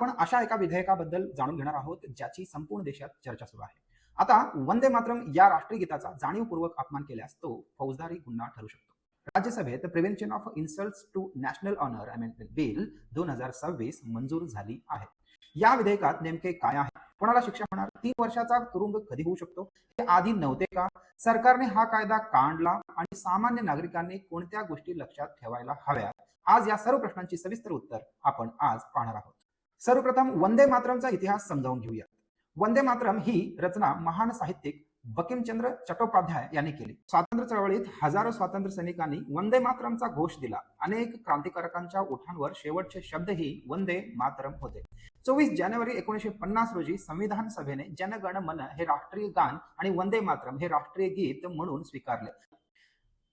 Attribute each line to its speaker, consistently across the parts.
Speaker 1: आपण अशा एका विधेयकाबद्दल जाणून घेणार आहोत ज्याची संपूर्ण देशात चर्चा सुरू आहे। आता वंदे मातरम या राष्ट्रीय गीताचा जाणीवपूर्वक अपमान केल्यास तो फौजदारी गुन्हा ठरू शकतो। राज्यसभेत prevention of insults to national honour amendment bill 2026 मंजूर झाली आहे। या विधेयकात नेमके काय आहे, कोणाला शिक्षा होणार, 3 वर्षाचा तुरुंग कधी होऊ शकतो, हे आधी नव्हते का, सरकारने हा कायदा का आणला आणि सामान्य नागरिकांनी कोणत्या गोष्टी लक्षात ठेवायला हव्यात, आज या सर्व प्रश्नांची सविस्तर उत्तर आपण आज पाहणार आहोत। सर्वप्रथम वंदे मातरमचा इतिहास समजावून घेऊया। वंदे मातरम ही रचना महान साहित्यिक बंकिमचंद्र चट्टोपाध्याय यांनी केली। स्वातंत्र्य चळवळीत हजारो स्वातंत्र्य सैनिकांनी वंदे मातरमचा घोष दिला। अनेक क्रांतिकारकांच्या ओठांवर शेवटचे शब्दही वंदे मातरम होते। 24 जानेवारी 1950 रोजी संविधान सभेने जन गण मन हे राष्ट्रीय गान आणि वंदे मातरम हे राष्ट्रीय गीत म्हणून स्वीकारले।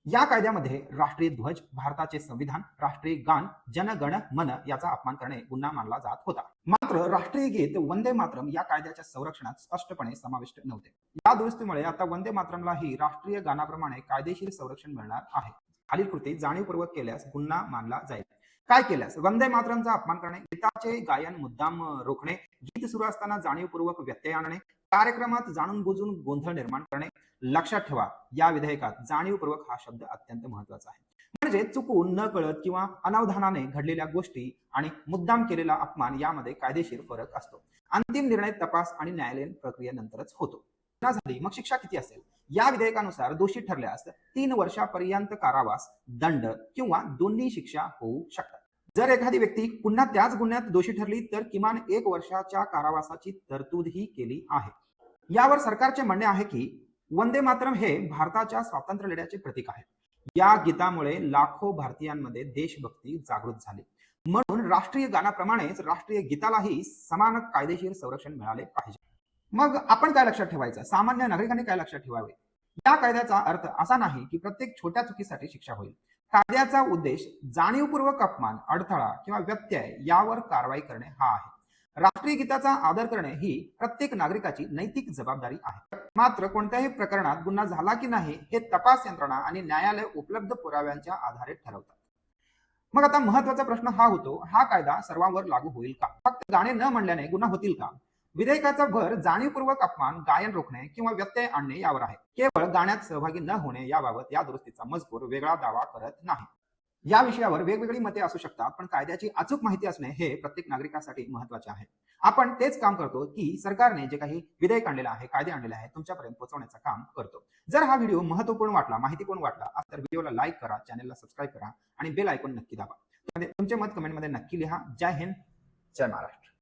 Speaker 1: या कायद्यामध्ये राष्ट्रीय ध्वज, भारताचे संविधान, राष्ट्रीय गान, जन गण मन याचा अपमान करणे गुन्हा मानला जात होता। मात्र राष्ट्रीय गीत वंदे मातरम या कायद्याच्या संरक्षणात स्पष्टपणे समाविष्ट नव्हते। या दुरुस्तीमुळे आता वंदे मातरमलाही राष्ट्रीय गानाप्रमाणे कायदेशीर संरक्षण मिळणार आहे। खालील कृती जाणीवपूर्वक केल्यास गुन्हा मानला जाईल। काय केल्यास? वंदे मातरमचा अपमान करणे, गीताचे गायन मुद्दाम रोखणे, गीत सुरू असताना जाणीवपूर्वक व्यत्यय आणणे, कार्यक्रमात जाणून बुजून गोंधळ निर्माण करणे। लक्षात ठेवा, या विधेयकात जाणीवपूर्वक हा शब्द अत्यंत महत्वाचा आहे। म्हणजे चुकून, न कळत किंवा अनावधानाने घडलेल्या गोष्टी आणि मुद्दाम केलेला अपमान यामध्ये कायदेशीर फरक असतो। अंतिम निर्णय तपास आणि न्यायालयीन प्रक्रियेनंतरच होतो। गुन्हा झाली मग शिक्षा किती असेल? या विधेयकानुसार दोषी ठरल्यास 3 वर्षापर्यंत कारावास, दंड किंवा दोन्ही शिक्षा होऊ शकतात। जर एखादी व्यक्ती पुन्हा त्याच गुन्ह्यात दोषी ठरली तर किमान 1 वर्षाच्या कारावासाची तरतूदही केली आहे। यावर सरकारचे म्हणणे आहे की वंदे मातरम हे भारताच्या स्वातंत्र्य लढ्याचे प्रतीक आहे। या गीतामुळे लाखो भारतीयांमध्ये देशभक्ती जागृत झाली, म्हणून राष्ट्रीय गानाप्रमाणेच राष्ट्रीय गीतालाही समान कायदेशीर संरक्षण मिळाले पाहिजे। मग आपण काय लक्षात ठेवायचं, सामान्य नागरिकांनी काय लक्षात ठेवावे? या कायद्याचा अर्थ असा नाही की प्रत्येक छोट्या चुकीसाठी शिक्षा होईल। कायद्याचा उद्देश जाणीवपूर्वक अपमान, अडथळा किंवा व्यत्यय यावर कारवाई करणे हा आहे। राष्ट्रीय गीताचा आदर करणे ही प्रत्येक नागरिकाची नैतिक जबाबदारी आहे। मात्र कोणत्याही प्रकरणात गुन्हा झाला की नाही हे तपास यंत्रणा आणि न्यायालय उपलब्ध पुराव्यांच्या आधारे ठरवतात। मग आता महत्वाचा प्रश्न हा होतो, हा कायदा सर्वांवर लागू होईल का? फक्त गाणे न म्हणल्याने गुन्हा होतील का? विधेयकाचा भर जाणीवपूर्वक अपमान, गायन रोखणे किंवा व्यत्यय आणणे यावर आहे। केवळ गाण्यात सहभागी न होणे याबाबत या दुरुस्तीचा मजकूर वेगळा दावा करत नाही। या विषयावर वेगवेगळी मते असू शकतात, पण कायद्याची अचूक माहिती असणे हे प्रत्येक नागरिकासाठी महत्वाचे आहे। आपण तेच काम करतो की सरकारने जे काही विधेयक आणलेले आहे, कायदे आणलेले आहे, तुमच्यापर्यंत पोहोचवण्याचं काम करतो। जर हा व्हिडिओ महत्वपूर्ण वाटला, माहितीपूर्ण वाटला तर व्हिडिओला लाईक करा, चॅनलला सबस्क्राईब करा आणि बेल आयकॉन नक्की दाबा। तुमचे मत कमेंटमध्ये नक्की लिहा। जय हिंद, जय महाराष्ट्र।